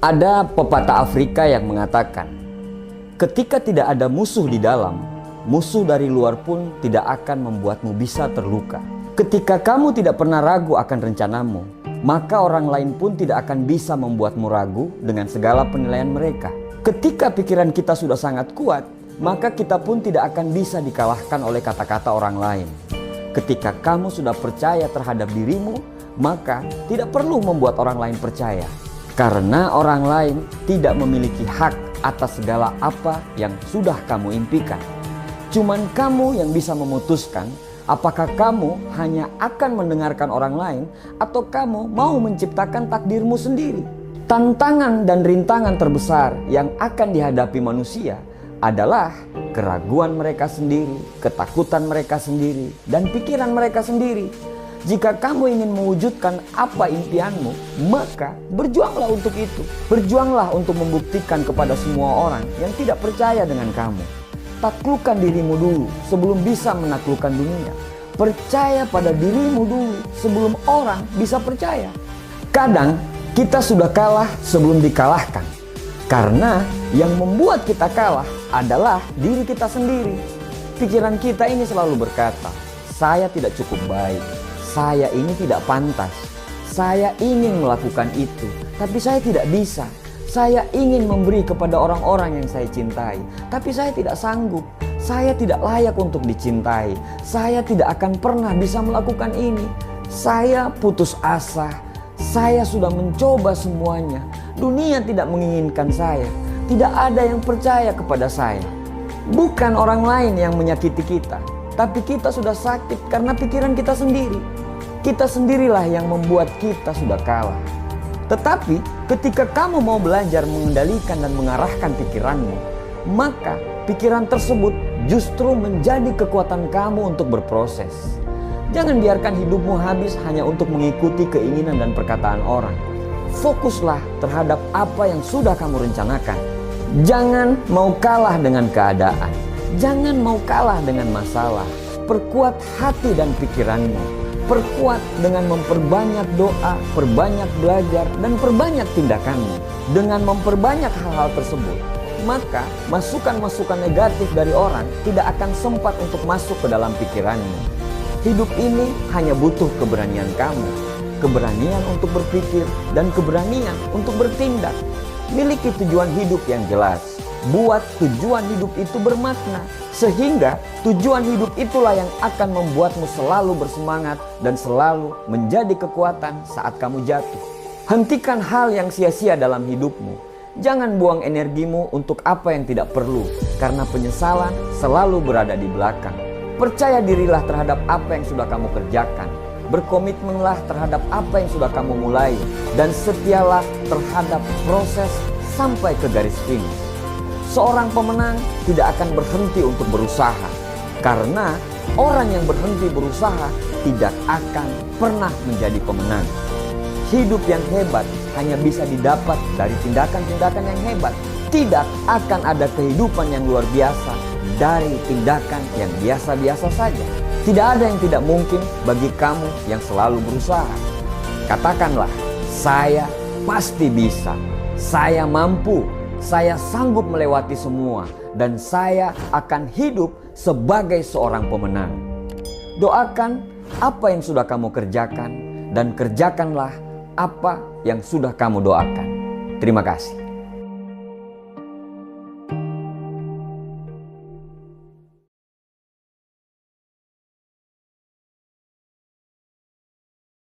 Ada pepatah Afrika yang mengatakan, ketika tidak ada musuh di dalam, musuh dari luar pun tidak akan membuatmu bisa terluka. Ketika kamu tidak pernah ragu akan rencanamu, maka orang lain pun tidak akan bisa membuatmu ragu dengan segala penilaian mereka. Ketika pikiran kita sudah sangat kuat, maka kita pun tidak akan bisa dikalahkan oleh kata-kata orang lain. Ketika kamu sudah percaya terhadap dirimu, maka tidak perlu membuat orang lain percaya. Karena orang lain tidak memiliki hak atas segala apa yang sudah kamu impikan. Cuman kamu yang bisa memutuskan apakah kamu hanya akan mendengarkan orang lain atau kamu mau menciptakan takdirmu sendiri. Tantangan dan rintangan terbesar yang akan dihadapi manusia adalah keraguan mereka sendiri, ketakutan mereka sendiri, dan pikiran mereka sendiri. Jika kamu ingin mewujudkan apa impianmu, maka berjuanglah untuk itu. Berjuanglah untuk membuktikan kepada semua orang yang tidak percaya dengan kamu. Taklukkan dirimu dulu sebelum bisa menaklukkan dunia. Percaya pada dirimu dulu sebelum orang bisa percaya. Kadang kita sudah kalah sebelum dikalahkan. Karena yang membuat kita kalah adalah diri kita sendiri. Pikiran kita ini selalu berkata, saya tidak cukup baik. Saya ini tidak pantas. Saya ingin melakukan itu, tapi saya tidak bisa. Saya ingin memberi kepada orang-orang yang saya cintai, tapi saya tidak sanggup. Saya tidak layak untuk dicintai. Saya tidak akan pernah bisa melakukan ini. Saya putus asa. Saya sudah mencoba semuanya. Dunia tidak menginginkan saya. Tidak ada yang percaya kepada saya. Bukan orang lain yang menyakiti kita, tapi kita sudah sakit karena pikiran kita sendiri. Kita sendirilah yang membuat kita sudah kalah. Tetapi ketika kamu mau belajar mengendalikan dan mengarahkan pikiranmu, maka pikiran tersebut justru menjadi kekuatan kamu untuk berproses. Jangan biarkan hidupmu habis hanya untuk mengikuti keinginan dan perkataan orang. Fokuslah terhadap apa yang sudah kamu rencanakan. Jangan mau kalah dengan keadaan. Jangan mau kalah dengan masalah. Perkuat hati dan pikiranmu. Perkuat dengan memperbanyak doa, perbanyak belajar, dan perbanyak tindakanmu. Dengan memperbanyak hal-hal tersebut, maka masukan-masukan negatif dari orang tidak akan sempat untuk masuk ke dalam pikiranmu. Hidup ini hanya butuh keberanian kamu. Keberanian untuk berpikir dan keberanian untuk bertindak. Miliki tujuan hidup yang jelas. Buat tujuan hidup itu bermakna, sehingga tujuan hidup itulah yang akan membuatmu selalu bersemangat dan selalu menjadi kekuatan saat kamu jatuh. Hentikan hal yang sia-sia dalam hidupmu. Jangan buang energimu untuk apa yang tidak perlu, karena penyesalan selalu berada di belakang. Percaya dirilah terhadap apa yang sudah kamu kerjakan. Berkomitmenlah terhadap apa yang sudah kamu mulai, dan setialah terhadap proses sampai ke garis finish. Seorang pemenang tidak akan berhenti untuk berusaha, karena orang yang berhenti berusaha tidak akan pernah menjadi pemenang. Hidup yang hebat hanya bisa didapat dari tindakan-tindakan yang hebat. Tidak akan ada kehidupan yang luar biasa dari tindakan yang biasa-biasa saja. Tidak ada yang tidak mungkin bagi kamu yang selalu berusaha. Katakanlah, saya pasti bisa, saya mampu. Saya sanggup melewati semua dan saya akan hidup sebagai seorang pemenang. Doakan apa yang sudah kamu kerjakan dan kerjakanlah apa yang sudah kamu doakan. Terima kasih.